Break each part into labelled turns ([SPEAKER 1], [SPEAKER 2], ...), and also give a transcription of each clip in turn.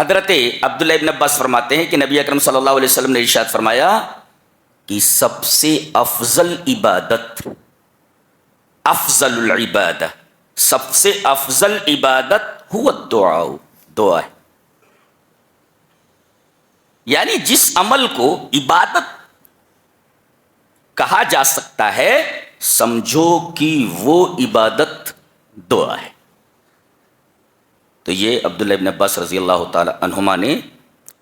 [SPEAKER 1] حضرت عبداللہ ابن عباس فرماتے ہیں کہ نبی اکرم صلی اللہ علیہ وسلم نے ارشاد فرمایا کہ سب سے افضل عبادت، افضل العبادہ، سب سے افضل عبادت ہوا الدعاء، دعا ہے۔ یعنی جس عمل کو عبادت کہا جا سکتا ہے، سمجھو کہ وہ عبادت دعا ہے۔ تو یہ عبداللہ ابن عباس رضی اللہ تعالی عنہما نے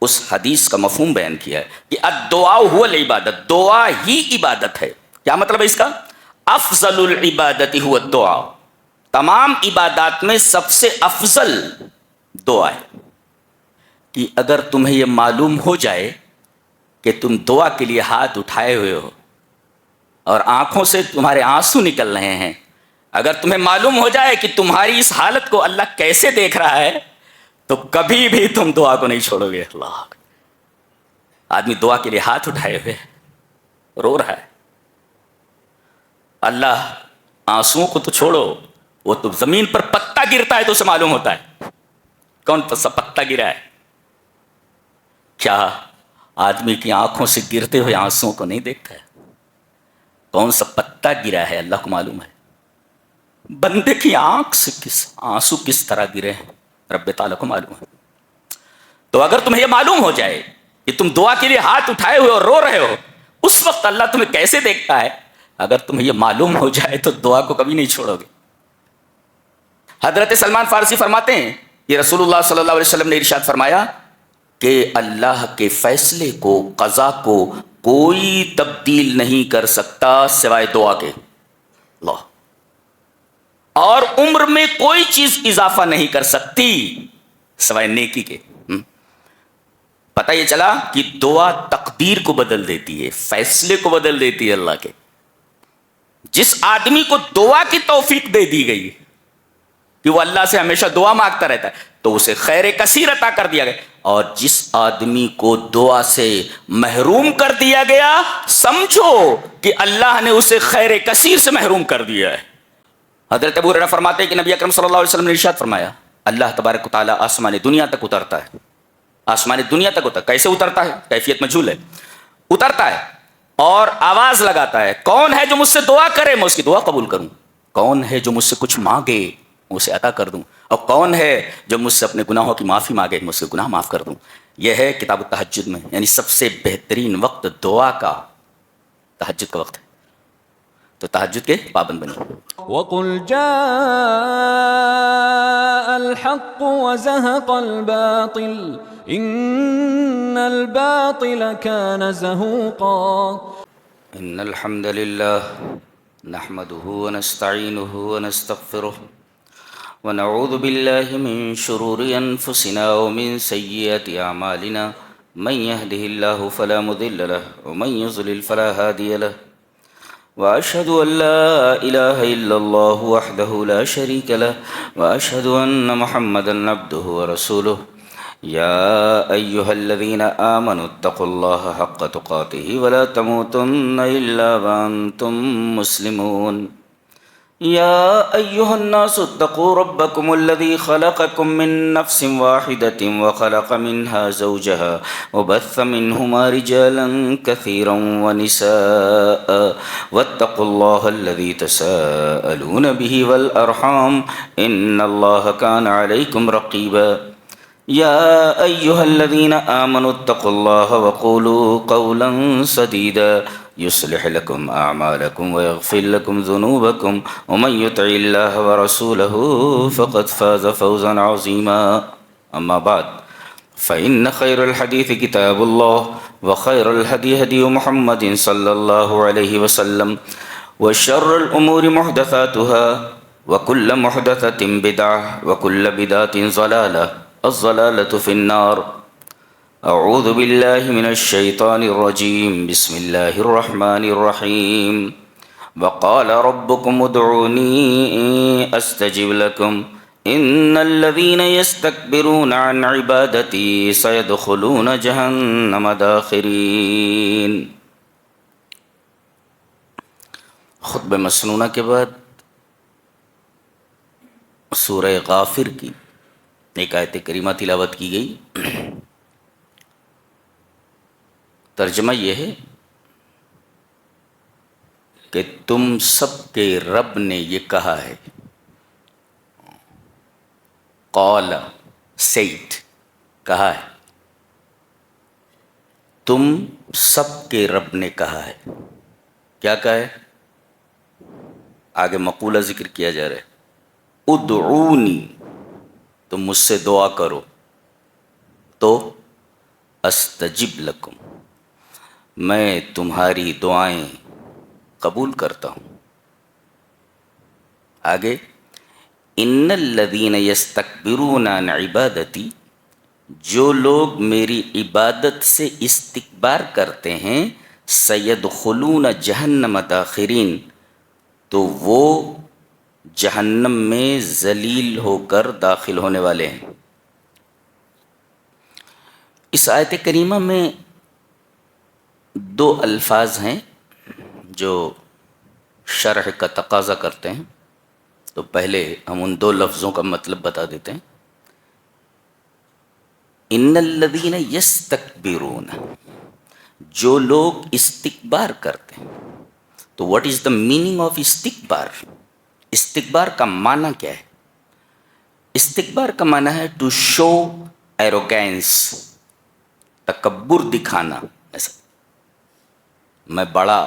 [SPEAKER 1] اس حدیث کا مفہوم بیان کیا ہے کہ الدعاء هو العبادت، دعا ہی عبادت ہے۔ کیا مطلب ہے اس کا؟ افضل العبادت هو الدعاء، تمام عبادات میں سب سے افضل دعا ہے۔ کہ اگر تمہیں یہ معلوم ہو جائے کہ تم دعا کے لیے ہاتھ اٹھائے ہوئے ہو اور آنکھوں سے تمہارے آنسو نکل رہے ہیں، اگر تمہیں معلوم ہو جائے کہ تمہاری اس حالت کو اللہ کیسے دیکھ رہا ہے، تو کبھی بھی تم دعا کو نہیں چھوڑو گے۔ اللہ، آدمی دعا کے لیے ہاتھ اٹھائے ہوئے رو رہا ہے، اللہ آنسوؤں کو تو چھوڑو، وہ تو زمین پر پتا گرتا ہے تو اسے معلوم ہوتا ہے کون سا پتا گرا ہے۔ کیا آدمی کی آنکھوں سے گرتے ہوئے آنسوؤں کو نہیں دیکھتا ہے؟ کون سا پتا گرا ہے اللہ کو معلوم ہے۔ بندے کی آنکھ سے آنسو کس طرح گرے ہیں رب تعالیٰ کو معلوم ہے۔ تو اگر تمہیں یہ معلوم ہو جائے کہ تم دعا کے لیے ہاتھ اٹھائے ہوئے اور رو رہے ہو، اس وقت اللہ تمہیں کیسے دیکھتا ہے، اگر تمہیں یہ معلوم ہو جائے تو دعا کو کبھی نہیں چھوڑو گے۔ حضرت سلمان فارسی فرماتے ہیں کہ رسول اللہ صلی اللہ علیہ وسلم نے ارشاد فرمایا کہ اللہ کے فیصلے کو، قضا کو کوئی تبدیل نہیں کر سکتا سوائے دعا کے، اللہ، اور عمر میں کوئی چیز اضافہ نہیں کر سکتی سوائے نیکی کے۔ پتہ یہ چلا کہ دعا تقدیر کو بدل دیتی ہے، فیصلے کو بدل دیتی ہے اللہ کے۔ جس آدمی کو دعا کی توفیق دے دی گئی کہ وہ اللہ سے ہمیشہ دعا مانگتا رہتا ہے، تو اسے خیر کثیر عطا کر دیا گیا، اور جس آدمی کو دعا سے محروم کر دیا گیا، سمجھو کہ اللہ نے اسے خیر کثیر سے محروم کر دیا ہے۔ حضرت ابو ہریرہ فرماتے ہیں کہ نبی اکرم صلی اللہ علیہ وسلم نے ارشاد فرمایا اللہ تبارک و تعالیٰ آسمان دنیا تک اترتا ہے، آسمان دنیا تک اترتا ہے۔ کیسے اترتا ہے؟ کیفیت مجہول ہے۔ اترتا ہے اور آواز لگاتا ہے، کون ہے جو مجھ سے دعا کرے میں اس کی دعا قبول کروں، کون ہے جو مجھ سے کچھ مانگے میں اسے عطا کر دوں، اور کون ہے جو مجھ سے اپنے گناہوں کی معافی مانگے میں اس کے گناہ معاف کر دوں۔ یہ ہے کتاب التہجد میں، یعنی سب سے بہترین وقت دعا کا تہجد کا وقت ہے۔ تو تہجد کے پابند بنیے۔
[SPEAKER 2] وَقُلْ جَاءَ الْحَقُّ وَزَهَقَ الْبَاطِلُ إِنَّ الْبَاطِلَ كَانَ زَهُوقًا۔
[SPEAKER 1] إن الحمد لله نحمده ونستعينه ونستغفره ونعوذ بالله من شرور أنفسنا ومن سيئات أعمالنا، من يهده الله فلا مضل له ومن يضلل فلا هادي له، وأشهد أن لا إله إلا الله وحده لا شريك له، وأشهد أن محمدا عبده ورسوله۔ يا أيها الذين آمنوا اتقوا الله حق تقاته ولا تموتن إلا وأنتم مسلمون۔ يا أيها الناس اتقوا ربكم الذي خلقكم من نفس واحدة وخلق منها زوجها وبث منهما رجالا كثيرا ونساء، واتقوا الله الذي تساءلون به والأرحام إن الله كان عليكم رقيبا۔ يا أيها الذين آمنوا اتقوا الله وقولوا قولا سديدا يصلح لكم أعمالكم ويغفر لكم ذنوبكم، ومن يطع الله ورسوله فقد فاز فوزا عظيما۔ أما بعد، فإن خير الحديث كتاب الله، وخير الهدي هدي محمد صلى الله عليه وسلم، وشر الأمور محدثاتها، وكل محدثة بدعة، وكل بدعة ضلالة، الضلالة في النار۔ اعوذ باللہ من الشیطان الرجیم، بسم اللہ الرحمن الرحیم۔ وقال ربکم ادعونی استجب لکم ان الذین یستکبرون عن عبادتی سیدخلون جہنم داخرین۔ خطبہ مسنونہ کے بعد سورہ غافر کی ایک آیت کریمہ تلاوت کی گئی، ترجمہ یہ ہے کہ تم سب کے رب نے یہ کہا ہے، قال سیٹ، کہا ہے، تم سب کے رب نے کہا ہے. کیا کہا ہے؟ آگے مقولہ ذکر کیا جا رہا ہے، ادعونی، تم مجھ سے دعا کرو تو استجب لکم، میں تمہاری دعائیں قبول کرتا ہوں. آگے، ان الذین یستکبرون عن عبادتی، جو لوگ میری عبادت سے استکبار کرتے ہیں، سیدخلون جہنم داخرین، تو وہ جہنم میں ذلیل ہو کر داخل ہونے والے ہیں. اس آیت کریمہ میں دو الفاظ ہیں جو شرح کا تقاضا کرتے ہیں، تو پہلے ہم ان دو لفظوں کا مطلب بتا دیتے ہیں. ان الذین یستکبرون، جو لوگ استکبار کرتے ہیں. تو what is the meaning of استکبار؟ استکبار کا معنی کیا ہے؟ استکبار کا معنی ہے ٹو شو ایروگینس، تکبر دکھانا. ایسا میں بڑا،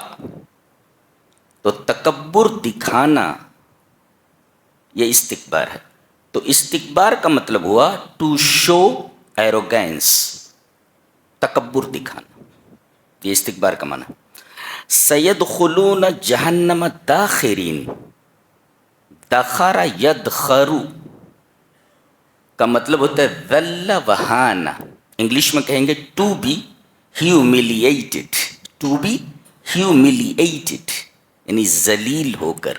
[SPEAKER 1] تو تکبر دکھانا یہ استکبار ہے. تو استکبار کا مطلب ہوا ٹو شو ایروگینس، تکبر دکھانا، یہ استکبار کا معنی ہے. سیدخلون جہنم داخرین، دخر یدخر کا مطلب ہوتا ہے ذل وہانا، انگلش میں کہیں گے to be humiliated, to be humiliated یعنی ذلیل ہو کر.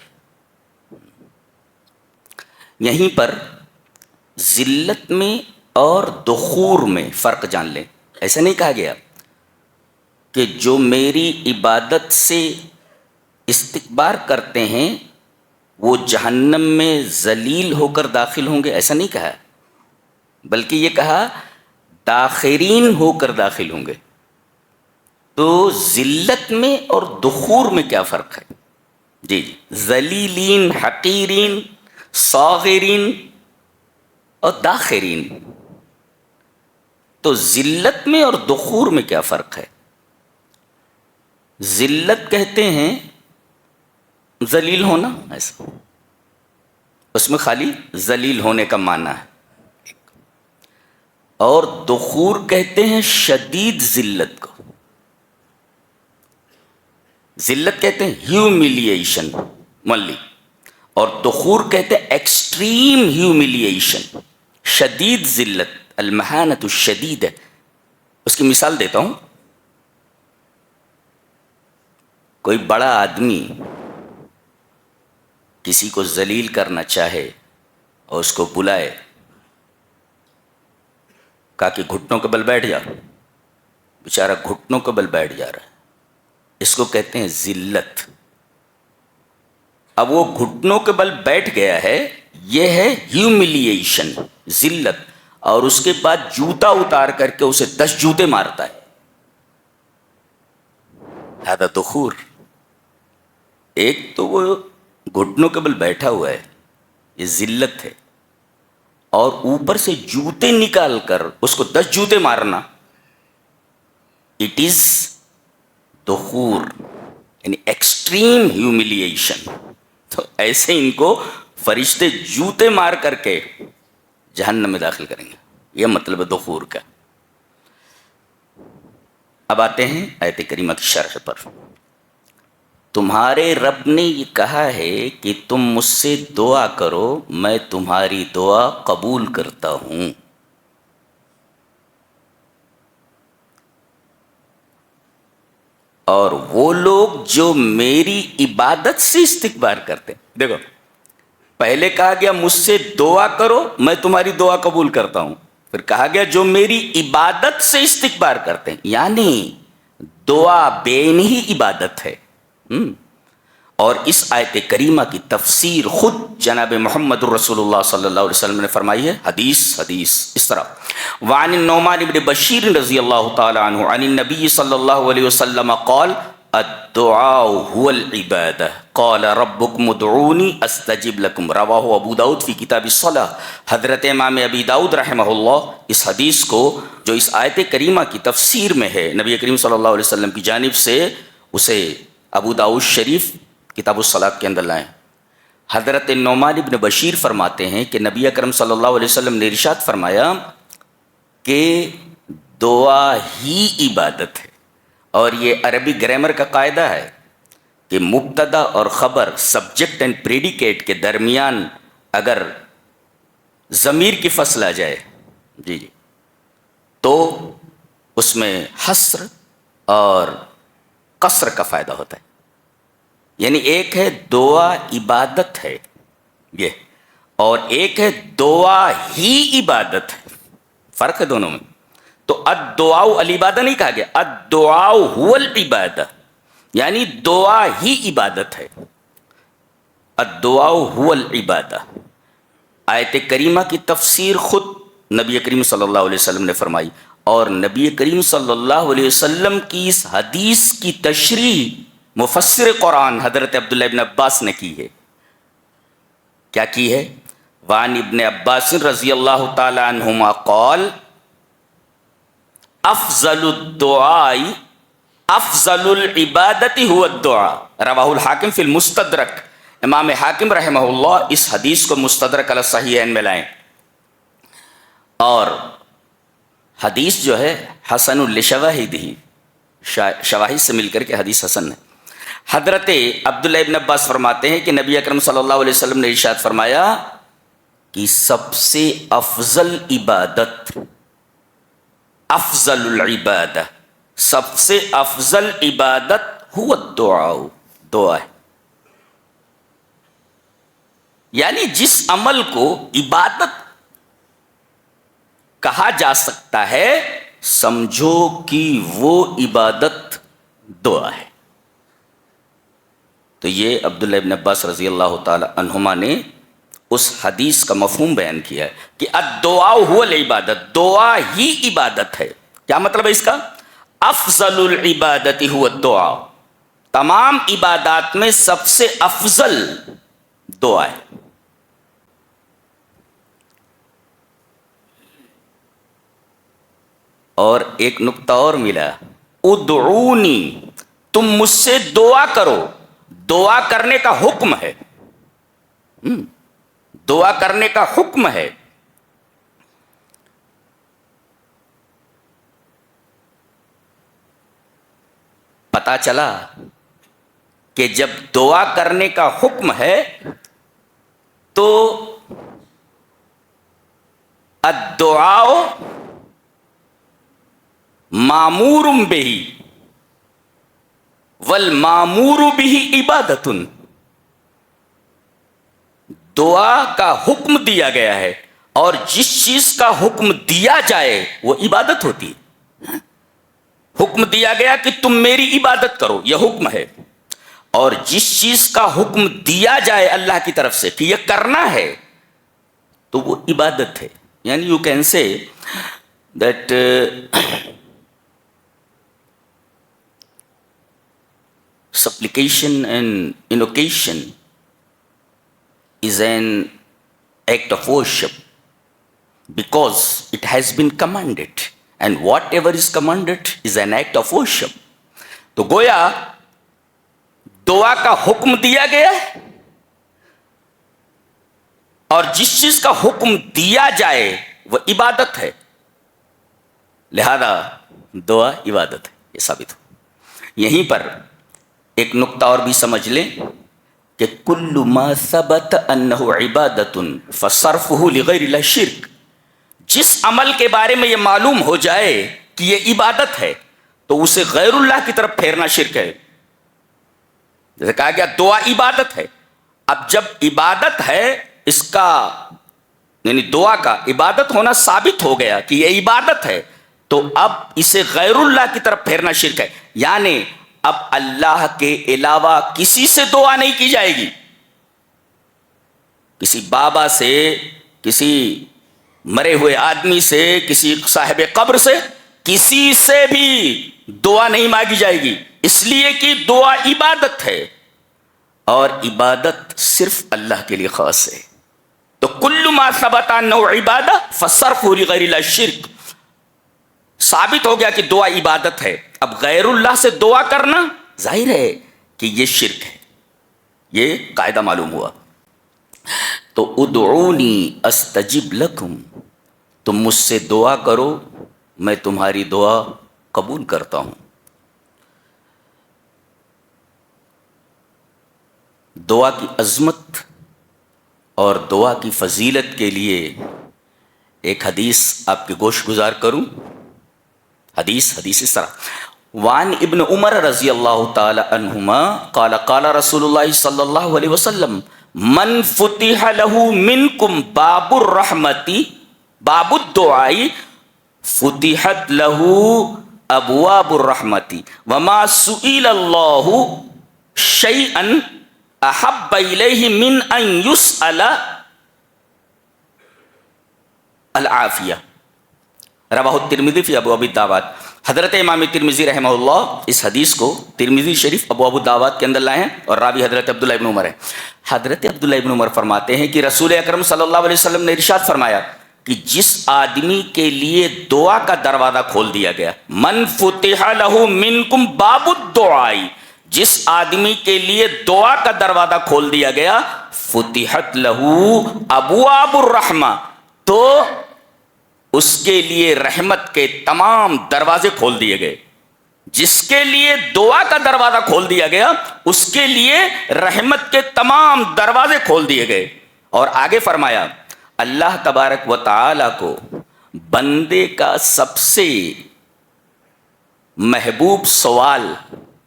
[SPEAKER 1] یہیں پر ذلت میں اور دخور میں فرق جان لیں. ایسا نہیں کہا گیا کہ جو میری عبادت سے استکبار کرتے ہیں وہ جہنم میں ذلیل ہو کر داخل ہوں گے، ایسا نہیں کہا، بلکہ یہ کہا داخرین ہو کر داخل ہوں گے. تو ذلت میں اور دخور میں کیا فرق ہے؟ جی، ذلیلین، حقیرین، صاغرین اور داخرین. تو ذلت میں اور دخور میں کیا فرق ہے؟ ذلت کہتے ہیں ذلیل ہونا، ایسا اس میں خالی ذلیل ہونے کا معنی ہے. اور دخور کہتے ہیں شدید ذلت کو. ذلت کہتے ہیں ہیوملیشن ملی، اور دخور کہتے ہیں ایکسٹریم ہیوملیشن، شدید ذلت، المہانۃ الشدیدہ. اس کی مثال دیتا ہوں. کوئی بڑا آدمی کسی کو ذلیل کرنا چاہے اور اس کو بلائے، کہا کہ گھٹنوں کے بل بیٹھ جا، بیچارہ گھٹنوں کے بل بیٹھ جا رہا ہے، اس کو کہتے ہیں ذلت. اب وہ گھٹنوں کے بل بیٹھ گیا ہے، یہ ہے ہیوملیشن، ذلت. اور اس کے بعد جوتا اتار کر کے اسے 10 جوتے مارتا ہے، ہذا دخور. ایک تو وہ گھٹنوں کے بل بیٹھا ہوا ہے، یہ ذلت ہے، اور اوپر سے جوتے نکال کر اس کو 10 جوتے مارنا، اٹ از دخور یعنی ایکسٹریم ہیوملیشن. تو ایسے ان کو فرشتے جوتے مار کر کے جہنم میں داخل کریں گے، یہ مطلب ہے دخور کا. اب آتے ہیں آیت کریمہ کی شرح پر. تمہارے رب نے یہ کہا ہے کہ تم مجھ سے دعا کرو، میں تمہاری دعا قبول کرتا ہوں. اور وہ لوگ جو میری عبادت سے استکبار کرتے ہیں، دیکھو پہلے کہا گیا مجھ سے دعا کرو میں تمہاری دعا قبول کرتا ہوں، پھر کہا گیا جو میری عبادت سے استکبار کرتے ہیں، یعنی دعا بے ہی عبادت ہے. اور اس آیت کریمہ کی تفسیر خود جناب محمد رسول اللہ صلی اللہ علیہ وسلم نے فرمائی ہے. حدیث اس طرح وعن النعمان بن بشیر رضی اللہ تعالی عنہ عن النبی صلی اللہ علیہ وسلم قال الدعاء هو العبادہ قال ربکم ادعونی استجب لکم رواہ ابو داؤد فی کتاب الصلاۃ. حضرت امام ابی داؤد رحمہ اللہ اس حدیث کو جو اس آیت کریمہ کی تفسیر میں ہے نبی کریم صلی اللہ علیہ وسلم کی جانب سے, اسے ابو داؤد شریف کتاب الصلاۃ کے اندر لائیں. حضرت نعمان بن بشیر فرماتے ہیں کہ نبی اکرم صلی اللہ علیہ وسلم نے ارشاد فرمایا کہ دعا ہی عبادت ہے. اور یہ عربی گرامر کا قاعدہ ہے کہ مبتدا اور خبر سبجیکٹ اینڈ پریڈیکیٹ کے درمیان اگر ضمیر کی فصل آ جائے جی تو اس میں حصر اور قصر کا فائدہ ہوتا ہے. یعنی ایک ہے دعا عبادت ہے یہ, اور ایک ہے دعا ہی عبادت ہے, فرق ہے دونوں میں. تو الدعاء العبادہ نہیں کہا گیا, الدعاء هو العبادہ, یعنی دعا ہی عبادت ہے. الدعاء هو العبادہ. آیت کریمہ کی تفسیر خود نبی کریم صلی اللہ علیہ وسلم نے فرمائی, اور نبی کریم صلی اللہ علیہ وسلم کی اس حدیث کی تشریح مفسر قرآن حضرت عبداللہ ابن عباس نے کی ہے. کیا کی ہے؟ وعن ابن عباس رضی اللہ تعالی عنہما قال افضل الدعاء افضل العبادت هو الدعاء رواہ الحاکم فی المستدرک. امام حاکم رحمہ اللہ اس حدیث کو مستدرک علی الصحیحین میں لائیں, اور حدیث جو ہے حسن لشواہدہ, شواہد سے مل کر کے حدیث حسن ہے. حضرت عبداللہ ابن عباس فرماتے ہیں کہ نبی اکرم صلی اللہ علیہ وسلم نے ارشاد فرمایا کہ سب سے افضل عبادت, افضل العبادہ, سب سے افضل عبادت هو الدعاء, دعا ہے. یعنی جس عمل کو عبادت کہا جا سکتا ہے سمجھو کہ وہ عبادت دعا ہے. تو یہ عبداللہ ابن عباس رضی اللہ تعالی عنہما نے اس حدیث کا مفہوم بیان کیا ہے کہ الدعاء هو العبادت, دعا ہی عبادت ہے. کیا مطلب ہے اس کا؟ افضل العبادت هو الدعاء, تمام عبادات میں سب سے افضل دعا ہے. اور ایک نقطہ اور ملا, ادعونی, تم مجھ سے دعا کرو. دعا کرنے کا حکم ہے, دعا کرنے کا حکم ہے. پتا چلا کہ جب دعا کرنے کا حکم ہے تو الدعاء مامور بہ والمامور بہ عبادت. دعا کا حکم دیا گیا ہے, اور جس چیز کا حکم دیا جائے وہ عبادت ہوتی ہے. حکم دیا گیا کہ تم میری عبادت کرو, یہ حکم ہے. اور جس چیز کا حکم دیا جائے اللہ کی طرف سے کہ یہ کرنا ہے تو وہ عبادت ہے. یعنی you can say that supplication and invocation is an act of worship because it has been commanded, and whatever is commanded is an act of worship. تو گویا دعا کا حکم دیا گیا ہے, اور جس چیز کا حکم دیا جائے وہ عبادت ہے, لہذا دعا عبادت ہے. یہ ثابت ہو. یہیں پر ایک نقطہ اور بھی سمجھ لیں کہ کل ما ثبت انہ عبادت فصرفہ لغیر اللہ شرک. جس عمل کے بارے میں یہ معلوم ہو جائے کہ یہ عبادت ہے تو اسے غیر اللہ کی طرف پھیرنا شرک ہے. جیسے کہا گیا دعا عبادت ہے, اب جب عبادت ہے اس کا یعنی دعا کا عبادت ہونا ثابت ہو گیا کہ یہ عبادت ہے, تو اب اسے غیر اللہ کی طرف پھیرنا شرک ہے. یعنی اب اللہ کے علاوہ کسی سے دعا نہیں کی جائے گی، کسی بابا سے، کسی مرے ہوئے آدمی سے، کسی صاحب قبر سے، کسی سے بھی دعا نہیں مانگی جائے گی، اس لیے کہ دعا عبادت ہے اور عبادت صرف اللہ کے لیے خاص ہے۔ تو کل ما ثبت انہ عبادہ فصرفہ لغیر اللہ شرک، ثابت ہو گیا کہ دعا عبادت ہے، اب غیر اللہ سے دعا کرنا ظاہر ہے کہ یہ شرک ہے، یہ قاعدہ معلوم ہوا۔ تو ادعونی استجب لکم، تم مجھ سے دعا کرو میں تمہاری دعا قبول کرتا ہوں۔ دعا کی عظمت اور دعا کی فضیلت کے لیے ایک حدیث آپ کے گوش گزار کروں۔ حدیث اس طرح، وعن ابن عمر رضی اللہ تعالی عنہما قال قال رسول اللہ صلی اللہ علیہ وسلم من فتح له منکم باب الرحمت باب الدعاء فتحت له ابواب الرحمت وما سئل اللہ شیئا احب الیہ من ان یسأل العافیہ، رواہ الترمذی فی ابواب الدعوات۔ حضرت امام ترمذی رحمہ اللہ اس حدیث کو ترمذی شریف ابواب الدعوات کے اندر لائے ہیں اور راوی حضرت عبداللہ ابن عمر ہے۔ حضرت عبداللہ ابن عمر فرماتے ہیں کہ رسول اکرم صلی اللہ علیہ وسلم نے ارشاد فرمایا کہ جس آدمی کے لیے دعا کا دروازہ کھول دیا گیا، من فتح لہ منکم باب الدعاء، جس آدمی کے لیے دعا کا دروازہ کھول دیا گیا، فتحت لہ ابواب الرحمہ، تو اس کے لیے رحمت کے تمام دروازے کھول دیے گئے۔ جس کے لیے دعا کا دروازہ کھول دیا گیا اس کے لیے رحمت کے تمام دروازے کھول دیے گئے۔ اور آگے فرمایا اللہ تبارک و تعالی کو بندے کا سب سے محبوب سوال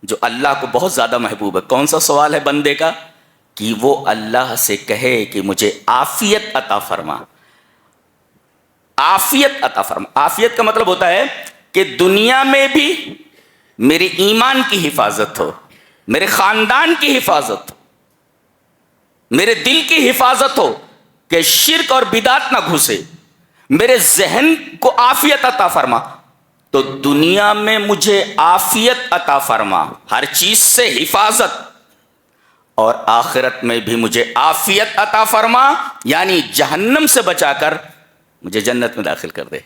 [SPEAKER 1] جو اللہ کو بہت زیادہ محبوب ہے، کون سا سوال ہے بندے کا؟ کہ وہ اللہ سے کہے کہ مجھے عافیت عطا فرما، عافیت عطا فرما۔ عافیت کا مطلب ہوتا ہے کہ دنیا میں بھی میرے ایمان کی حفاظت ہو، میرے خاندان کی حفاظت ہو، میرے دل کی حفاظت ہو کہ شرک اور بدعت نہ گھسے، میرے ذہن کو عافیت عطا فرما۔ تو دنیا میں مجھے عافیت عطا فرما، ہر چیز سے حفاظت، اور آخرت میں بھی مجھے عافیت عطا فرما، یعنی جہنم سے بچا کر مجھے جنت میں داخل کر دے۔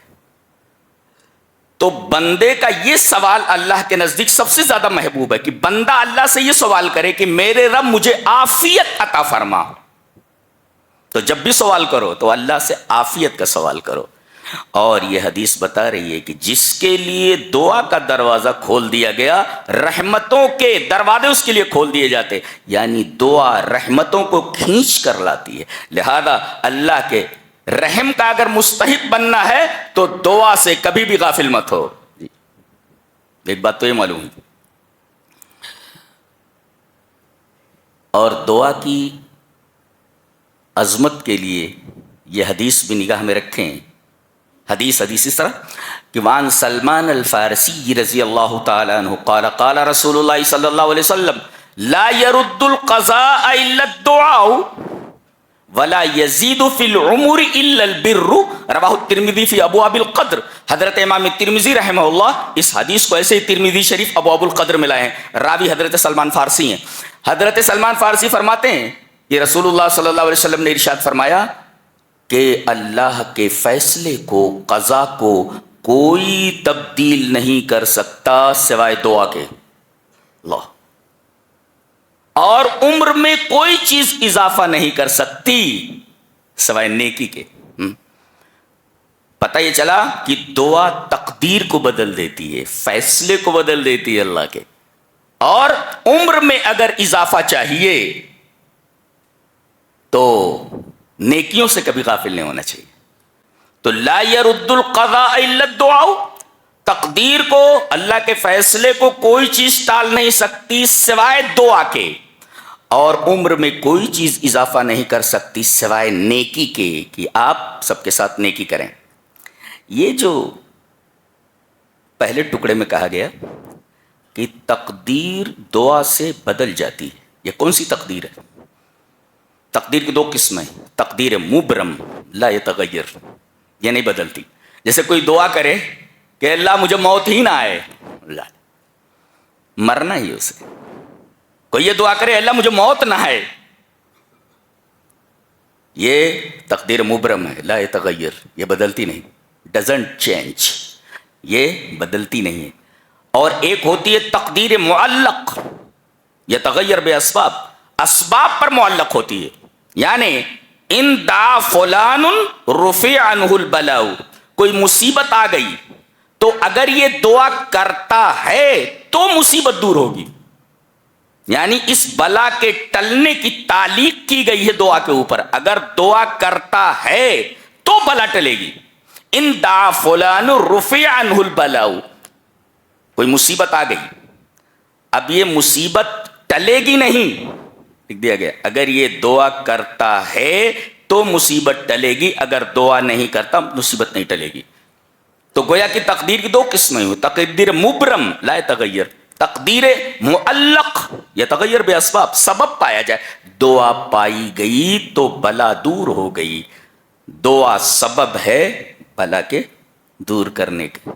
[SPEAKER 1] تو بندے کا یہ سوال اللہ کے نزدیک سب سے زیادہ محبوب ہے کہ بندہ اللہ سے یہ سوال کرے کہ میرے رب مجھے عافیت عطا فرما۔ تو جب بھی سوال کرو تو اللہ سے عافیت کا سوال کرو۔ اور یہ حدیث بتا رہی ہے کہ جس کے لیے دعا کا دروازہ کھول دیا گیا، رحمتوں کے دروازے اس کے لیے کھول دیے جاتے، یعنی دعا رحمتوں کو کھینچ کر لاتی ہے۔ لہذا اللہ کے رحم کا اگر مستحق بننا ہے تو دعا سے کبھی بھی غافل مت ہو۔ ایک بات تو یہ معلوم ہے۔ اور دعا کی عظمت کے لیے یہ حدیث بھی نگاہ میں رکھیں۔ حدیث اس طرح کہ وان سلمان الفارسی رضی اللہ تعالی عنہ قال قال رسول اللہ صلی اللہ علیہ وسلم لا يرد القضاء الا الدعاء ولا يزيد في العمر الا البر، رواہ الترمذی فی ابواب القدر۔ حضرت امام ترمذی رحمہ اللہ اس حدیث کو ایسے ہی ترمذی شریف ابواب القدر میں لائے ہیں، راوی حضرت سلمان فارسی ہیں۔ حضرت سلمان فارسی فرماتے ہیں کہ رسول اللہ صلی اللہ علیہ وسلم نے ارشاد فرمایا کہ اللہ کے فیصلے کو، قضا کو کوئی تبدیل نہیں کر سکتا سوائے دعا کے، اللہ، اور عمر میں کوئی چیز اضافہ نہیں کر سکتی سوائے نیکی کے۔ پتہ یہ چلا کہ دعا تقدیر کو بدل دیتی ہے، فیصلے کو بدل دیتی ہے اللہ کے، اور عمر میں اگر اضافہ چاہیے تو نیکیوں سے کبھی غافل نہیں ہونا چاہیے۔ تو لا يرد القضاء الا الدعاء، تقدیر کو، اللہ کے فیصلے کو کوئی چیز ٹال نہیں سکتی سوائے دعا کے، اور عمر میں کوئی چیز اضافہ نہیں کر سکتی سوائے نیکی کے کہ آپ سب کے ساتھ نیکی کریں۔ یہ جو پہلے ٹکڑے میں کہا گیا کہ تقدیر دعا سے بدل جاتی ہے. یہ کون سی تقدیر ہے؟ تقدیر کی دو قسمیں، تقدیر مبرم لا یتغیر، یہ نہیں بدلتی. جیسے کوئی دعا کرے کہ اللہ مجھے موت ہی نہ آئے، اللہ مرنا ہی اسے. کوئی یہ دعا کرے اللہ مجھے موت نہ آئے، یہ تقدیر مبرم ہے لا یتغیر، یہ بدلتی نہیں، ڈزنٹ چینج، یہ بدلتی نہیں ہے. اور ایک ہوتی ہے تقدیر معلق، یتغیر بے اسباب، اسباب پر معلق ہوتی ہے. یعنی ان دعا فلان رفع عنہ البلاء، کوئی مصیبت آ گئی تو اگر یہ دعا کرتا ہے تو مصیبت دور ہوگی. یعنی اس بلا کے ٹلنے کی تعلیق کی گئی ہے دعا کے اوپر، اگر دعا کرتا ہے تو بلا ٹلے گی. ان دعا فلان رفع عنہ البلاء، کوئی مصیبت آ گئی، اب یہ مصیبت ٹلے گی نہیں، لکھ دیا گیا اگر یہ دعا کرتا ہے تو مصیبت ٹلے گی، اگر دعا نہیں کرتا مصیبت نہیں ٹلے گی. تو گویا کہ تقدیر کی دو قسمیں ہوئی، تقدیر مبرم لا یتغیر، تقدیر معلق یتغیر بے اسباب، سبب پایا جائے. دعا پائی گئی تو بلا دور ہو گئی، دعا سبب ہے بلا کے دور کرنے کے.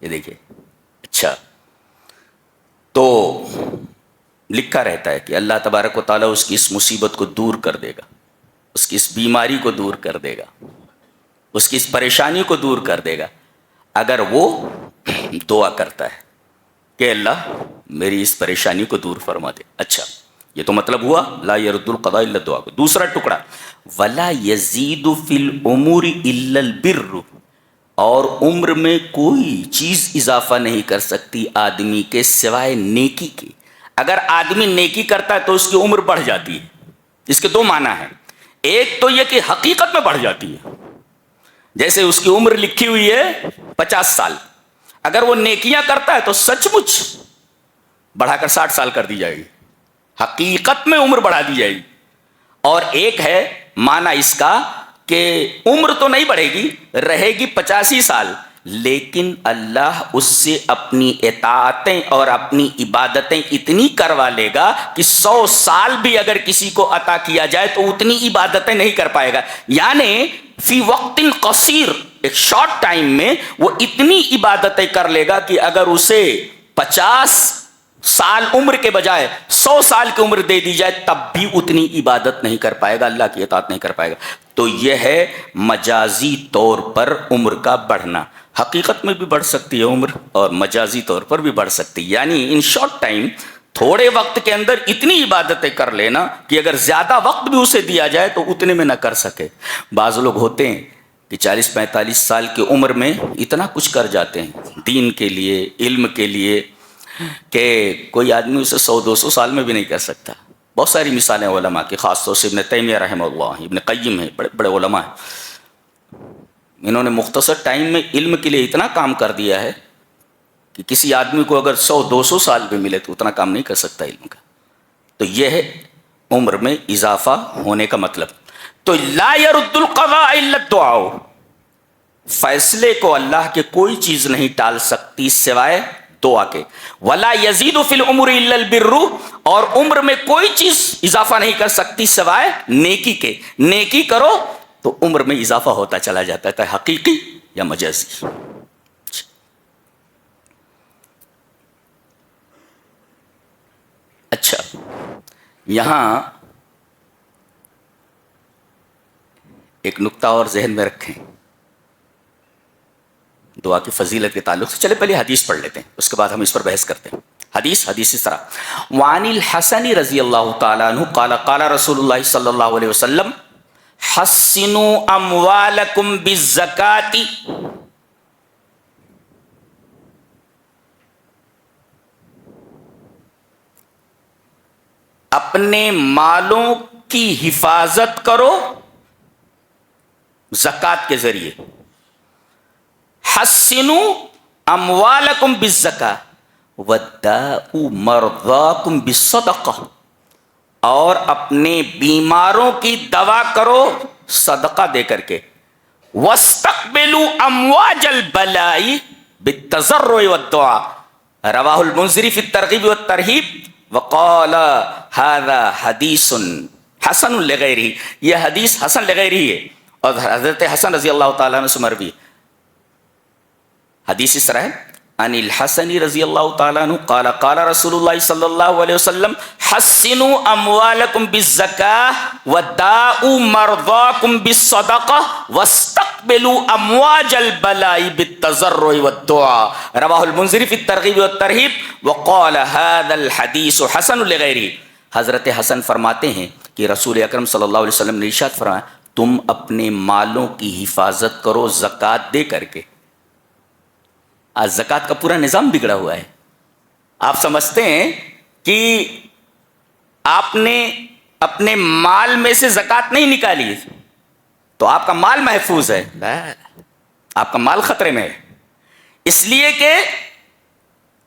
[SPEAKER 1] یہ دیکھیے. اچھا، تو لکھا رہتا ہے کہ اللہ تبارک و تعالیٰ اس کی اس مصیبت کو دور کر دے گا، اس کی اس بیماری کو دور کر دے گا، اس کی اس پریشانی کو دور کر دے گا اگر وہ دعا کرتا ہے کہ اللہ میری اس پریشانی کو دور فرما دے. اچھا، یہ تو مطلب ہوا لا يرد القضاء الا الدعاء. دوسرا ٹکڑا ولا يزيد في الامور الا البر، اور عمر میں کوئی چیز اضافہ نہیں کر سکتی آدمی کے سوائے نیکی کے. اگر آدمی نیکی کرتا ہے تو اس کی عمر بڑھ جاتی ہے. اس کے دو معنی ہیں، ایک تو یہ کہ حقیقت میں بڑھ جاتی ہے، جیسے اس کی عمر لکھی ہوئی ہے 50 سال، اگر وہ نیکیاں کرتا ہے تو سچ مچ بڑھا کر 60 سال کر دی جائے گی، حقیقت میں عمر بڑھا دی جائے گی. اور ایک ہے معنی اس کا کہ عمر تو نہیں بڑھے گی، رہے گی 85 سال، لیکن اللہ اس سے اپنی اطاعتیں اور اپنی عبادتیں اتنی کروا لے گا کہ 100 سال بھی اگر کسی کو عطا کیا جائے تو اتنی عبادتیں نہیں کر پائے گا. یعنی فی وقت قصیر، ایک شارٹ ٹائم میں وہ اتنی عبادتیں کر لے گا کہ اگر اسے 50 سال عمر کے بجائے 100 سال کی عمر دے دی جائے تب بھی اتنی عبادت نہیں کر پائے گا، اللہ کی اطاعت نہیں کر پائے گا. تو یہ ہے مجازی طور پر عمر کا بڑھنا. حقیقت میں بھی بڑھ سکتی ہے عمر اور مجازی طور پر بھی بڑھ سکتی ہے. یعنی ان شارٹ ٹائم، تھوڑے وقت کے اندر اتنی عبادتیں کر لینا کہ اگر زیادہ وقت بھی اسے دیا جائے تو اتنے میں نہ کر سکے. بعض لوگ ہوتے ہیں کہ 40-45 سال کی عمر میں اتنا کچھ کر جاتے ہیں دین کے لیے، علم کے لیے، کہ کوئی آدمی اسے 100-200 سال میں بھی نہیں کر سکتا. بہت ساری مثالیں علماء کی، خاص طور سے ابن تیمیہ رحمہ اللہ، ابن قیم ہیں، بڑے بڑے علماء ہیں. انہوں نے مختصر ٹائم میں علم کے لیے اتنا کام کر دیا ہے کہ کسی آدمی کو اگر 100-200 سال بھی ملے تو اتنا کام نہیں کر سکتا علم کا. تو یہ ہے عمر میں اضافہ ہونے کا مطلب. تو لا يرد القضاء الا الدعاء، فیصلے کو اللہ کے کوئی چیز نہیں ٹال سکتی سوائے دعا کے. ولا يزيد في الامور الا البر، اور عمر میں کوئی چیز اضافہ نہیں کر سکتی سوائے نیکی کے. نیکی کرو تو عمر میں اضافہ ہوتا چلا جاتا ہے، حقیقی یا مجازی. اچھا، یہاں ایک نقطہ اور ذہن میں رکھیں دعا کی فضیلت کے تعلق سے. چلے پہلے حدیث پڑھ لیتے ہیں، اس کے بعد ہم اس پر بحث کرتے ہیں. حدیث اس طرح، وعن الحسن رضی اللہ تعالیٰ عنہ قال قال رسول اللہ صلی اللہ علیہ وسلم حسنوا اموالکم بالزکاة، اپنے مالوں کی حفاظت کرو زکوٰۃ کے ذریعے. حسنوا اموالکم بالزکاة وداؤوا مرضاکم بالصدقہ، اور اپنے بیماروں کی دوا کرو صدقہ دے کر کے. واستقبلوا امواج البلاء بالتضرع والدعاء، رواہ المنذری فی الترغیب والترہیب وقال هذا حدیث حسن لغیرہ، یہ حدیث حسن لغیرہ ہے، اور حضرت حسن رضی اللہ تعالیٰ عنہ سے مروی حدیث اس طرح ہے، عن الحسن رضی اللہ تعالیٰ عنہ قال قال رسول اللہ صلی اللہ علیہ وسلم حسنوا اموالکم بالزکاة وداؤوا مرضاکم بالصدقہ واستقبلوا امواج البلاء بالتضرع والدعاء، رواہ المنذری فی الترغیب والترہیب وقال هذا الحدیث حسن لغیرہ۔ حضرت حسن فرماتے ہیں کہ رسول اکرم صلی اللہ علیہ وسلم نے ارشاد فرمایا تم اپنے مالوں کی حفاظت کرو زکوٰۃ دے کر کے۔ آج زکوٰۃ کا پورا نظام بگڑا ہوا ہے۔ آپ سمجھتے ہیں کہ آپ نے اپنے مال میں سے زکوٰۃ نہیں نکالی تو آپ کا مال محفوظ ہے، آپ کا مال خطرے میں ہے، اس لیے کہ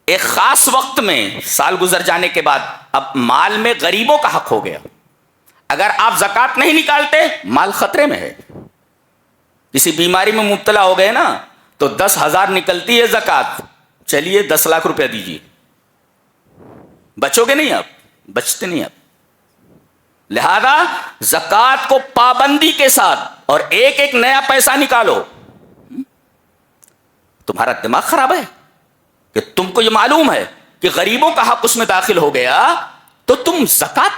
[SPEAKER 1] ایک خاص وقت میں سال گزر جانے کے بعد اب مال میں غریبوں کا حق ہو گیا۔ اگر آپ زکوٰۃ نہیں نکالتے مال خطرے میں ہے۔ کسی بیماری میں مبتلا ہو گئے نا تو 10,000 نکلتی ہے زکوٰۃ، چلیے 10 لاکھ روپیہ دیجیے، بچو گے نہیں، آپ بچتے نہیں آپ۔ لہذا زکوٰۃ کو پابندی کے ساتھ اور ایک ایک نیا پیسہ نکالو۔ تمہارا دماغ خراب ہے کہ تم کو یہ معلوم ہے کہ غریبوں کا حق اس میں داخل ہو گیا تو تم زکوٰۃ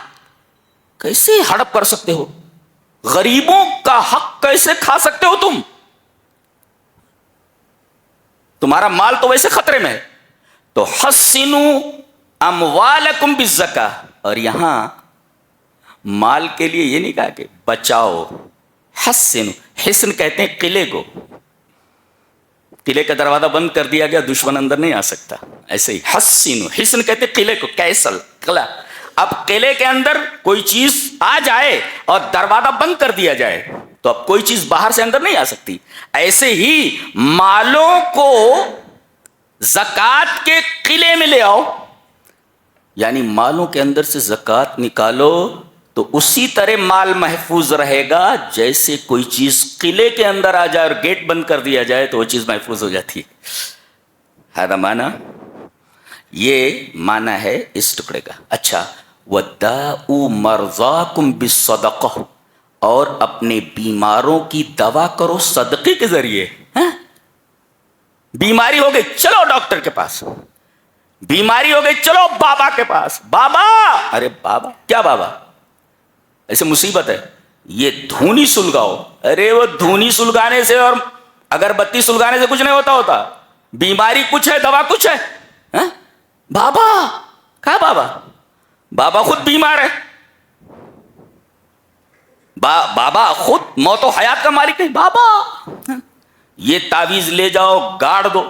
[SPEAKER 1] کیسے ہڑپ کر سکتے ہو؟ غریبوں کا حق کیسے کھا سکتے ہو تم؟ تمہارا مال تو ویسے خطرے میں ہے۔ تو حسنوا اموالکم بالزکاۃ، اور یہاں مال کے لیے یہ نہیں کہا کہ بچاؤ، حسن، حسن کہتے ہیں قلعے کو، قلعے کا دروازہ بند کر دیا گیا دشمن اندر نہیں آ سکتا، ایسے ہی حسن، حسن کہتے ہیں قلعے کو، کیسل قلعہ۔ اب قلعے کے اندر کوئی چیز آ جائے اور دروازہ بند کر دیا جائے تو اب کوئی چیز باہر سے اندر نہیں آ سکتی۔ ایسے ہی مالوں کو زکوٰۃ کے قلعے میں لے آؤ، یعنی مالوں کے اندر سے زکوٰۃ نکالو تو اسی طرح مال محفوظ رہے گا جیسے کوئی چیز قلعے کے اندر آ جائے اور گیٹ بند کر دیا جائے تو وہ چیز محفوظ ہو جاتی ہے۔ ہذا معنی، یہ معنی ہے اس ٹکڑے کا۔ اچھا، وَدَّاءُ مَرْضَاكُمْ بِالصَّدَقَةِ، اور اپنے بیماروں کی دوا کرو صدقے کے ذریعے۔ بیماری ہو گئی چلو ڈاکٹر کے پاس، بیماری ہو گئی چلو بابا کے پاس، بابا، ارے بابا کیا بابا، ایسے مصیبت ہے، یہ دھونی سلگاؤ، ارے وہ دھونی سلگانے سے اور اگربتی سلگانے سے کچھ نہیں ہوتا، بیماری کچھ ہے دوا کچھ ہے۔ بابا کہا بابا، بابا خود بیمار ہے، بابا خود موت و حیات کا مالک ہے، بابا یہ تعویذ لے جاؤ گاڑ دو،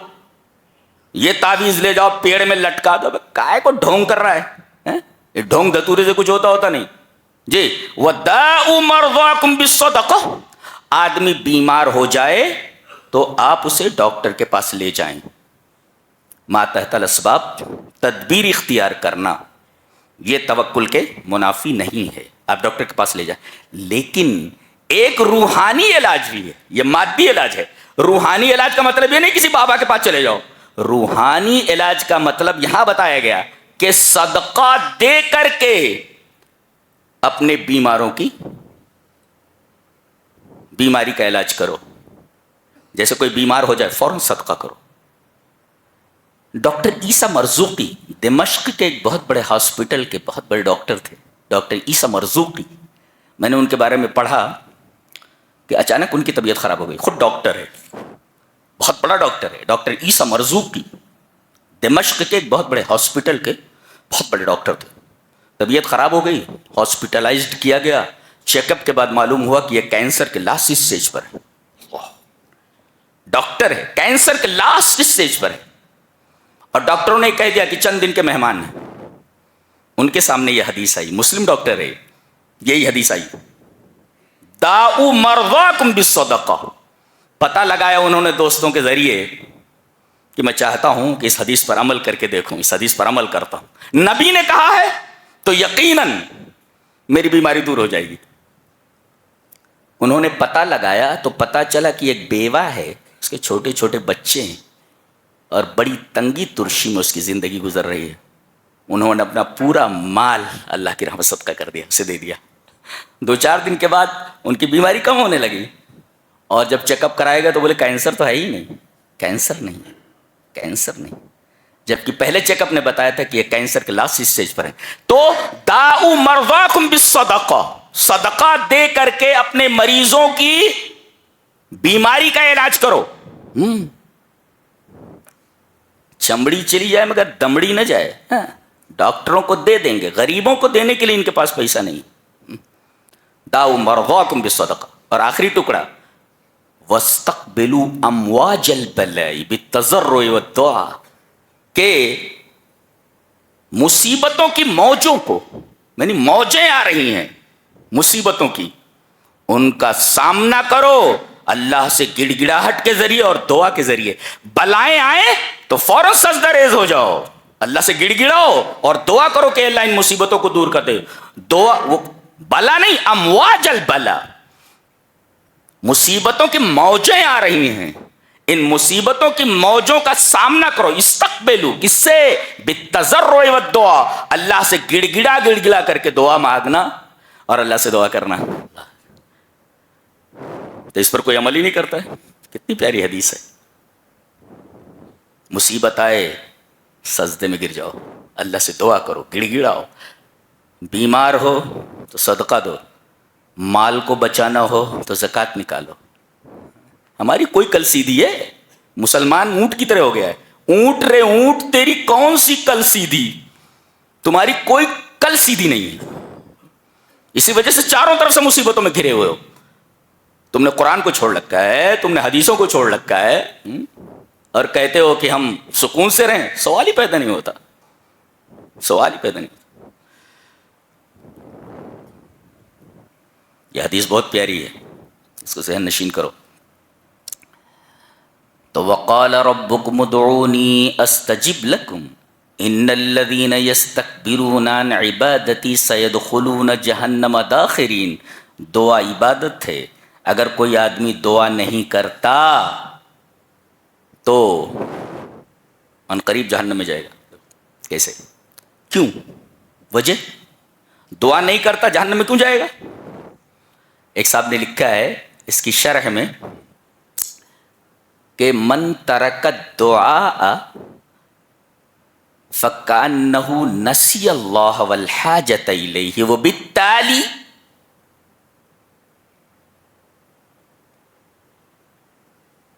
[SPEAKER 1] یہ تعویذ لے جاؤ پیڑ میں لٹکا دو، کائے کو ڈھونگ کر رہا ہے، یہ ڈھونگ دھتورے سے کچھ ہوتا نہیں جی۔ وَدَّاءُ مَرْضَاكُمْ بِالصَّدَقَةِ، آدمی بیمار ہو جائے تو آپ اسے ڈاکٹر کے پاس لے جائیں، ما تحت الاسباب، تدبیر اختیار کرنا یہ توکل کے منافی نہیں ہے، آپ ڈاکٹر کے پاس لے جائیں۔ لیکن ایک روحانی علاج بھی ہے، یہ مادی علاج ہے، روحانی علاج کا مطلب یہ نہیں کسی بابا کے پاس چلے جاؤ، روحانی علاج کا مطلب یہاں بتایا گیا کہ صدقہ دے کر کے اپنے بیماروں کی بیماری کا علاج کرو۔ جیسے کوئی بیمار ہو جائے فوراً صدقہ کرو۔ ڈاکٹر عیسیٰ مرزوقی دمشق کے ایک بہت بڑے ہاسپٹل کے بہت بڑے ڈاکٹر تھے، ڈاکٹر عیسیٰ مرزوقی۔ میں نے ان کے بارے میں پڑھا کہ اچانک ان کی طبیعت خراب ہو گئی، خود ڈاکٹر ہے، بہت بڑا ڈاکٹر ہے، ڈاکٹر عیسیٰ مرزوقی، دمشق کے ایک بہت بڑے ہاسپٹل کے بہت بڑے ڈاکٹر تھے۔ طبیعت خراب ہو گئی، ہاسپٹلائزڈ کیا گیا، چیک اپ کے بعد معلوم ہوا کہ یہ کینسر کے لاسٹ اسٹیج پر ہے، ڈاکٹر ہے کینسر کے لاسٹ اسٹیج پر ہے، اور ڈاکٹروں نے کہہ دیا کہ چند دن کے مہمان ہیں۔ ان کے سامنے یہ حدیث آئی، مسلم ڈاکٹر ہے، یہی حدیث آئی، داؤ مرضاکم بالصدقہ۔ پتہ لگایا انہوں نے دوستوں کے ذریعے کہ میں چاہتا ہوں کہ اس حدیث پر عمل کر کے دیکھوں، اس حدیث پر عمل کرتا ہوں، نبی نے کہا ہے تو یقیناً میری بیماری دور ہو جائے گی۔ انہوں نے پتہ لگایا تو پتہ چلا کہ ایک بیوہ ہے، اس کے چھوٹے چھوٹے بچے ہیں، اور بڑی تنگی ترشی میں اس کی زندگی گزر رہی ہے. انہوں نے اپنا پورا مال اللہ کی راہ میں صدقہ کر دیا، اسے دے دیا. 2-4 دن کے بعد ان کی بیماری کم ہونے لگی، اور جب چیک اپ کرائے گا تو بولے کینسر تو ہے ہی نہیں، کینسر نہیں ہے، کینسر نہیں. جبکہ پہلے چیک اپ نے بتایا تھا کہ یہ کینسر کے لاسٹ اسٹیج پر ہے. تو داؤ مرضاکم بالصدقہ، صدقہ دے کر کے اپنے مریضوں کی بیماری کا علاج کرو. چمڑی چلی جائے مگر دمڑی نہ جائے. ڈاکٹروں کو دے دیں گے، غریبوں کو دینے کے لیے ان کے پاس پیسہ نہیں. داؤ مرضاکم بالصدقہ. اور آخری ٹکڑا، وَاسْتَقْبِلُوا أَمْوَاجَ الْبَلَاءِ بِالتَّضَرُّعِ وَالدُّعَاءِ، کہ مصیبتوں کی موجوں کو، یعنی موجیں آ رہی ہیں مصیبتوں کی، ان کا سامنا کرو اللہ سے گڑ گڑاہٹ کے ذریعے اور دعا کے ذریعے. بلائیں آئیں تو فوراً سجدہ ریز ہو جاؤ، اللہ سے گڑ گڑاؤ اور دعا کرو کہ اللہ ان مصیبتوں کو دور کر دے. دعا، وہ بلا نہیں، امواج البلا، مصیبتوں کی موجیں آ رہی ہیں، ان مصیبتوں کی موجوں کا سامنا کرو. استقبلوا، کس سے؟ بالتضرع والدعاء، اللہ سے گڑ گڑا کر کے دعا مانگنا اور اللہ سے دعا کرنا. تو اس پر کوئی عمل ہی نہیں کرتا ہے. کتنی پیاری حدیث ہے. مصیبت آئے سجدے میں گر جاؤ، اللہ سے دعا کرو، گڑ گڑاؤ. بیمار ہو تو صدقہ دو، مال کو بچانا ہو تو زکوٰۃ نکالو. ہماری کوئی کل سیدھی ہے؟ مسلمان اونٹ کی طرح ہو گیا ہے. اونٹ رے اونٹ، تیری کون سی کل سیدھی؟ تمہاری کوئی کل سیدھی نہیں ہے. اسی وجہ سے چاروں طرف سے مصیبتوں میں گھرے ہوئے ہو. تم نے قرآن کو چھوڑ رکھا ہے، تم نے حدیثوں کو چھوڑ رکھا ہے، اور کہتے ہو کہ ہم سکون سے رہیں. سوال ہی پیدا نہیں ہوتا، سوال ہی پیدا نہیں ہوتا. یہ حدیث بہت پیاری ہے، اس کو ذہن نشین کرو. تو وقال ربکم ادعونی استجب لکم ان الذین یستکبرون عن عبادتی سیدخلون جہنم داخرین. دعا عبادت ہے. اگر کوئی آدمی دعا نہیں کرتا تو ان قریب جہنم میں جائے گا. کیسے؟ کیوں؟ وجہ دعا نہیں کرتا جہنم میں کیوں جائے گا؟ ایک صاحب نے لکھا ہے اس کی شرح میں کہ من ترک الدعاء فکأنہ نسی اللہ والحاجۃ الیہ وبالتالی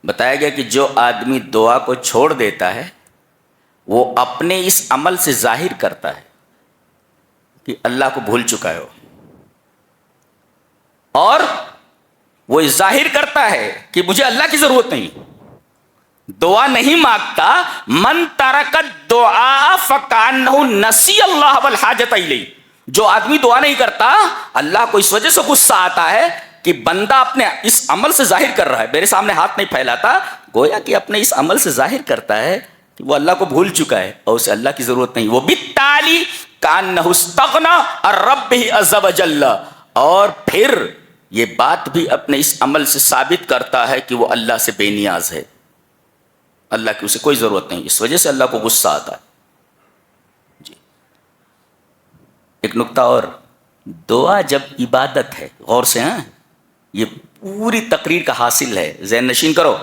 [SPEAKER 1] بتایا گیا کہ جو آدمی دعا کو چھوڑ دیتا ہے وہ اپنے اس عمل سے ظاہر کرتا ہے کہ اللہ کو بھول چکا ہے وہ، اور وہ ظاہر کرتا ہے کہ مجھے اللہ کی ضرورت نہیں، دعا نہیں مانگتا. من ترک الدعاء فکأنہ نسی اللہ والحاجۃ الیہ. جو آدمی دعا نہیں کرتا، اللہ کو اس وجہ سے غصہ آتا ہے کہ بندہ اپنے اس عمل سے ظاہر کر رہا ہے، میرے سامنے ہاتھ نہیں پھیلاتا، گویا کہ اپنے اس عمل سے ظاہر کرتا ہے کہ وہ اللہ کو بھول چکا ہے اور اسے اللہ کی ضرورت نہیں. وہ بالتالی کانہ استغنی عن ربہ عز وجل، اور پھر یہ بات بھی اپنے اس عمل سے ثابت کرتا ہے کہ وہ اللہ سے بے نیاز ہے، اللہ کی اسے کوئی ضرورت نہیں. اس وجہ سے اللہ کو غصہ آتا ہے. جی ایک نکتہ اور، دعا جب عبادت ہے، غور سے، ہاں یہ پوری تقریر کا حاصل ہے، ذہن نشین کرو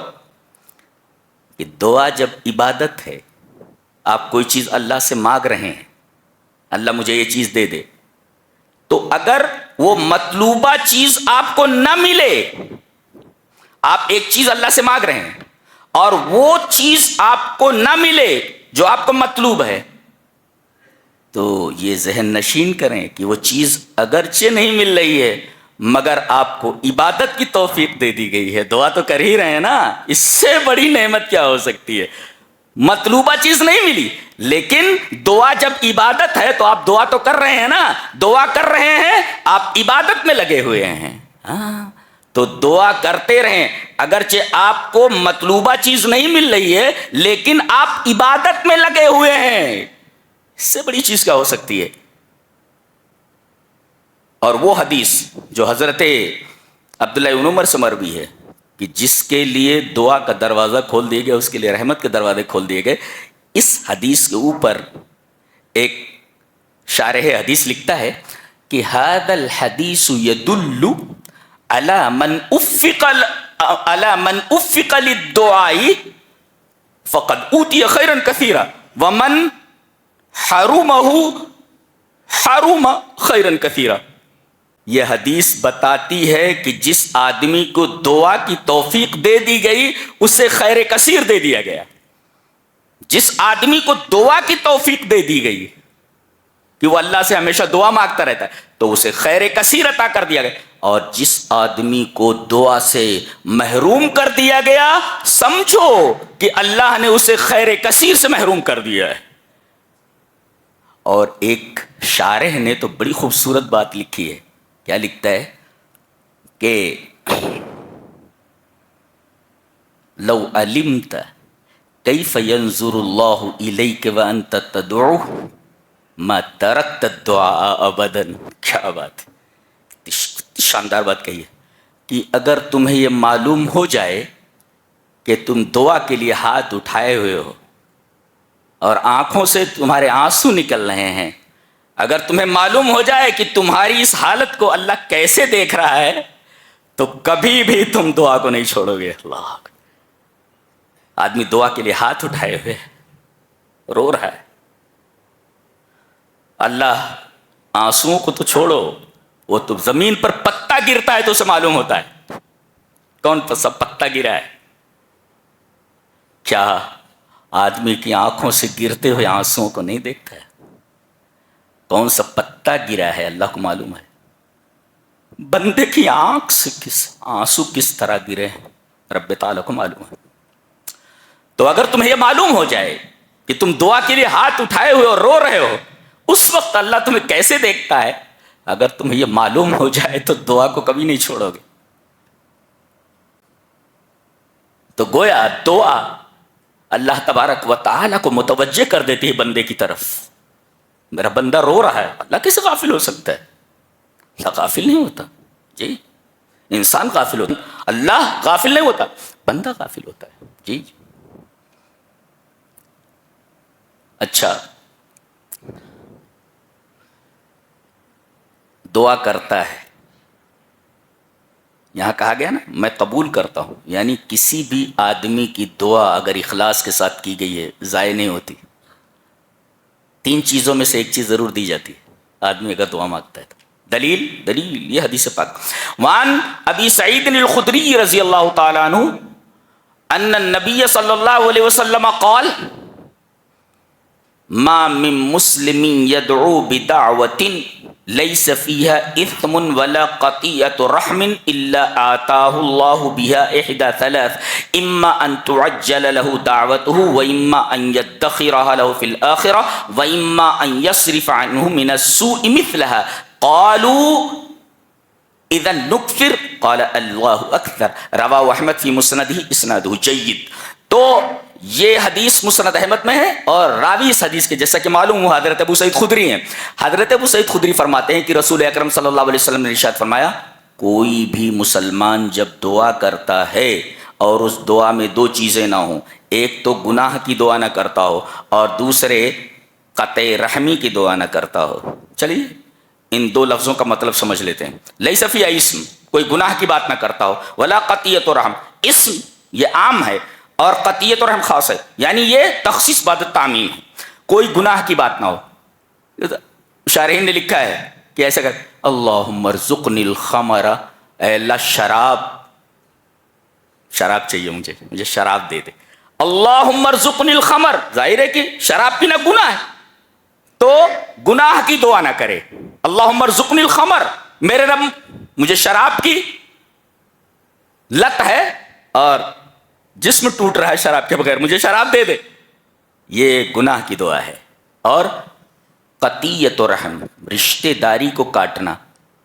[SPEAKER 1] کہ دعا جب عبادت ہے، آپ کوئی چیز اللہ سے مانگ رہے ہیں، اللہ مجھے یہ چیز دے دے، تو اگر وہ مطلوبہ چیز آپ کو نہ ملے، آپ ایک چیز اللہ سے مانگ رہے ہیں اور وہ چیز آپ کو نہ ملے جو آپ کو مطلوب ہے، تو یہ ذہن نشین کریں کہ وہ چیز اگرچہ نہیں مل رہی ہے مگر آپ کو عبادت کی توفیق دے دی گئی ہے. دعا تو کر ہی رہے ہیں نا، اس سے بڑی نعمت کیا ہو سکتی ہے؟ مطلوبہ چیز نہیں ملی لیکن دعا جب عبادت ہے تو آپ دعا تو کر رہے ہیں نا، دعا کر رہے ہیں، آپ عبادت میں لگے ہوئے ہیں. ہاں تو دعا کرتے رہیں، اگرچہ آپ کو مطلوبہ چیز نہیں مل رہی ہے لیکن آپ عبادت میں لگے ہوئے ہیں. اس سے بڑی چیز کیا ہو سکتی ہے؟ اور وہ حدیث جو حضرت عبداللہ بن عمر سے مروی ہے کہ جس کے لیے دعا کا دروازہ کھول دیا گیا اس کے لیے رحمت کے دروازے کھول دیے گئے. اس حدیث کے اوپر ایک شارح حدیث لکھتا ہے کہ هذا الحدیث يدل على من افق للدعاء فقد اوتی خیرا کثیرا ومن حرمه حرم خیرا کثیرا. یہ حدیث بتاتی ہے کہ جس آدمی کو دعا کی توفیق دے دی گئی اسے خیر کثیر دے دیا گیا. جس آدمی کو دعا کی توفیق دے دی گئی کہ وہ اللہ سے ہمیشہ دعا مانگتا رہتا ہے تو اسے خیر کثیر عطا کر دیا گیا. اور جس آدمی کو دعا سے محروم کر دیا گیا سمجھو کہ اللہ نے اسے خیر کثیر سے محروم کر دیا ہے. اور ایک شارح نے تو بڑی خوبصورت بات لکھی ہے. کیا لکھتا ہے کہ لو علمت کیف ینظر اللہ الیک وانت تدعو ما ترکت الدعاء ابدا. کیا بات ہے، شاندار بات کہی ہے کہ اگر تمہیں یہ معلوم ہو جائے کہ تم دعا کے لیے ہاتھ اٹھائے ہوئے ہو اور آنکھوں سے تمہارے آنسو نکل رہے ہیں، اگر تمہیں معلوم ہو جائے کہ تمہاری اس حالت کو اللہ کیسے دیکھ رہا ہے تو کبھی بھی تم دعا کو نہیں چھوڑو گے. اللہ، آدمی دعا کے لیے ہاتھ اٹھائے ہوئے رو رہا ہے. اللہ آنسوؤں کو تو چھوڑو، وہ تو زمین پر پتا گرتا ہے تو اسے معلوم ہوتا ہے کون سا پتا گرا ہے. کیا آدمی کی آنکھوں سے گرتے ہوئے آنسوؤں کو نہیں دیکھتا ہے؟ کون سا پتا گرا ہے اللہ کو معلوم ہے. بندے کی آنکھ سے آنسو کس طرح گرے ہیں رب تعالیٰ کو معلوم ہے. تو اگر تمہیں یہ معلوم ہو جائے کہ تم دعا کے لیے ہاتھ اٹھائے ہوئے اور رو رہے ہو اس وقت اللہ تمہیں کیسے دیکھتا ہے، اگر تمہیں یہ معلوم ہو جائے تو دعا کو کبھی نہیں چھوڑو گے. تو گویا دعا اللہ تبارک و تعالیٰ کو متوجہ کر دیتی ہے بندے کی طرف. میرا بندہ رو رہا ہے، اللہ کیسے غافل ہو سکتا ہے؟ اللہ غافل نہیں ہوتا جی. انسان غافل ہوتا، اللہ غافل نہیں ہوتا، بندہ غافل ہوتا ہے جی. اچھا، دعا کرتا ہے، یہاں کہا گیا نا میں قبول کرتا ہوں، یعنی کسی بھی آدمی کی دعا اگر اخلاص کے ساتھ کی گئی ہے ضائع نہیں ہوتی. 3 چیزوں میں سے ایک چیز ضرور دی جاتی ہے آدمی اگر دعا مانگتا ہے تو. دلیل یہ حدیث پاک. وعن ابی سعید الخدری رضی اللہ تعالی عنہ ان النبی صلی اللہ علیہ وسلم قال ما من مسلم يدعو بدعوة ليس فيها اثم ولا قطيعة رحم الا آتاه الله بها احدى ثلاث اما ان تعجل له دعوته واما ان يدخرها له في الآخرة واما ان يصرف عنه من السوء مثلها. قالوا اذا نكفر قال الله اكثر. رواه احمد في مسنده اسناده جيد. تو یہ حدیث مسند احمد میں ہے اور راوی اس حدیث کے جیسا کہ معلوم ہوا حضرت ابو سعید خدری ہیں. حضرت ابو سعید خدری فرماتے ہیں کہ رسول اکرم صلی اللہ علیہ وسلم نے ارشاد فرمایا کوئی بھی مسلمان جب دعا کرتا ہے اور اس دعا میں 2 چیزیں نہ ہوں، ایک تو گناہ کی دعا نہ کرتا ہو اور دوسرے قطع رحمی کی دعا نہ کرتا ہو. چلیے ان 2 لفظوں کا مطلب سمجھ لیتے ہیں. لیس فی اسم، کوئی گناہ کی بات نہ کرتا ہو، ولا قطیعۃ رحم، اسم یہ عام ہے اور قطیعۃ رحم خاص ہے، یعنی یہ تخصیص بعد تعمیم ہے. کوئی گناہ کی بات نہ ہو. شارحین نے لکھا ہے کہ ایسا کر اللہم ارزقنی الخمر، اے اللہ شراب چاہیے مجھے شراب دے دے. اللہم ارزقنی الخمر، ظاہر ہے کہ شراب پینا گناہ ہے تو گناہ کی دعا نہ کرے. اللہم ارزقنی الخمر، میرے رب مجھے شراب کی لت ہے اور جسم ٹوٹ رہا ہے شراب کے بغیر، مجھے شراب دے دے. یہ گناہ کی دعا ہے. اور قطیعۃ رحم، رشتے داری کو کاٹنا.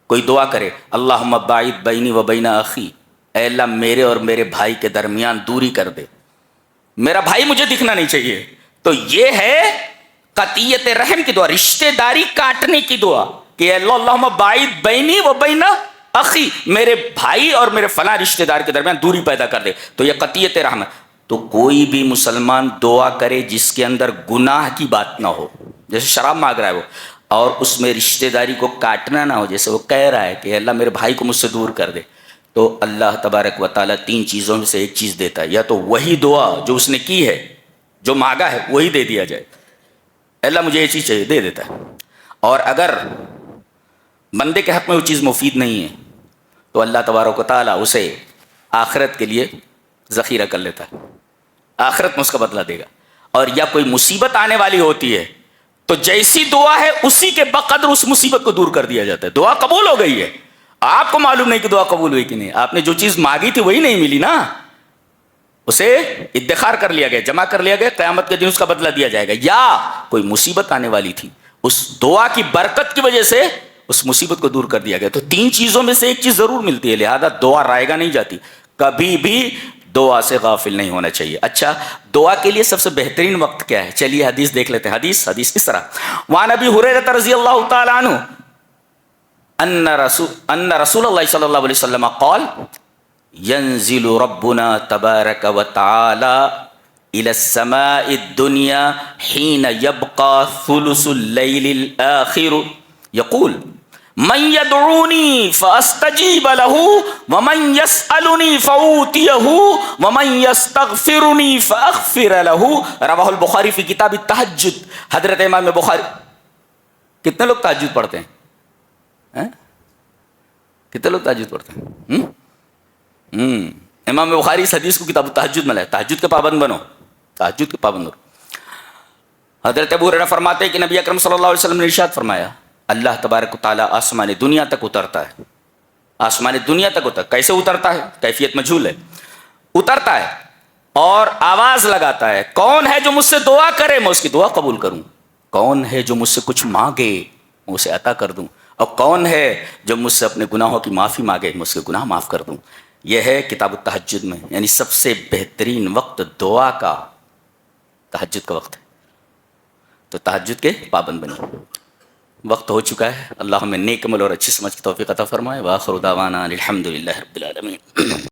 [SPEAKER 1] کوئی دعا کرے اللہم باعد بینی و بین اخی، اے اللہ میرے اور میرے بھائی کے درمیان دوری کر دے، میرا بھائی مجھے دکھنا نہیں چاہیے. تو یہ ہے قطیعۃ رحم کی دعا، رشتے داری کاٹنے کی دعا کہ اے اللہ اللہم باعد بینی و بین اخی، میرے بھائی اور میرے فلاں رشتہ دار کے درمیان دوری پیدا کر دے، تو یہ قطعیت رحم ہے۔ تو کوئی بھی مسلمان دعا کرے جس کے اندر گناہ کی بات نہ ہو، جیسے شراب مانگ رہا ہے وہ، اور اس میں رشتہ داری کو کاٹنا نہ ہو، جیسے وہ کہہ رہا ہے کہ اللہ میرے بھائی کو مجھ سے دور کر دے، تو اللہ تبارک و تعالیٰ 3 چیزوں میں سے ایک چیز دیتا ہے، یا تو وہی دعا جو اس نے کی ہے، جو مانگا ہے وہی دے دیا جائے، اللہ مجھے یہ چیز چاہیے، دے دیتا ہے۔ اور اگر بندے کے حق میں وہ چیز مفید نہیں ہے تو اللہ تبارک و تعالیٰ اسے آخرت کے لیے ذخیرہ کر لیتا ہے، آخرت میں اس کا بدلہ دے گا۔ اور یا کوئی مصیبت آنے والی ہوتی ہے تو جیسی دعا ہے اسی کے بقدر اس مصیبت کو دور کر دیا جاتا ہے، دعا قبول ہو گئی ہے، آپ کو معلوم نہیں کہ دعا قبول ہوئی کہ نہیں، آپ نے جو چیز مانگی تھی وہی نہیں ملی نا، اسے ادخار کر لیا گیا، جمع کر لیا گیا، قیامت کے دن اس کا بدلہ دیا جائے گا۔ یا کوئی مصیبت آنے والی تھی، اس دعا کی برکت کی وجہ سے اس مصیبت کو دور کر دیا گیا۔ تو 3 چیزوں میں سے ایک چیز ضرور ملتی ہے، لہذا دعا رائے گا نہیں جاتی، کبھی بھی دعا سے غافل نہیں ہونا چاہیے۔ اچھا، دعا کے لیے سب سے بہترین وقت کیا ہے؟ چلیے حدیث دیکھ لیتے ہیں۔ حدیث اس طرح، وعن ابی ہریرہ رضی اللہ تعالی عنہ ان رسول اللہ صلی اللہ علیہ وسلم قال ينزل ربنا تبارك وتعالى إلى السماء الدنيا حين يبقى ثلث الليل الآخر يقول من يدعوني فأستجيب له ومن يسألني فأوتيه ومن يستغفرني فأغفر له، رواہ البخاری فی کتاب التہجد۔ حضرت امام بخاری، کتنے لوگ تہجد پڑھتے ہیں؟ کتنے لوگ تہجد پڑھتے ہیں؟ امام بخاری اس حدیث کو کتاب التہجد میں لائے، تہجد کے پابند بنو، تہجد کے پابند بنو۔ حضرت ابو ہریرہ فرماتے ہیں کہ نبی اکرم صلی اللہ علیہ وسلم نے ارشاد فرمایا، اللہ تبارک و تعالیٰ آسمان دنیا تک اترتا ہے، آسمان دنیا تک اترتا ہے۔ کیسے اترتا ہے؟ کیفیت مجہول ہے، اترتا ہے اور آواز لگاتا ہے، کون ہے جو مجھ سے دعا کرے میں اس کی دعا قبول کروں، کون ہے جو مجھ سے کچھ مانگے میں اسے عطا کر دوں، اور کون ہے جو مجھ سے اپنے گناہوں کی معافی مانگے میں اس کے گناہ معاف کر دوں۔ یہ ہے کتاب التہجد میں، یعنی سب سے بہترین وقت دعا کا تہجد کا وقت ہے، تو تہجد کے پابند بنی۔ وقت ہو چکا ہے، اللہ ہمیں نیک عمل اور اچھی سمجھ کی توفیق عطا فرمائے۔ وآخر دعوانا الحمد للہ رب العالمین۔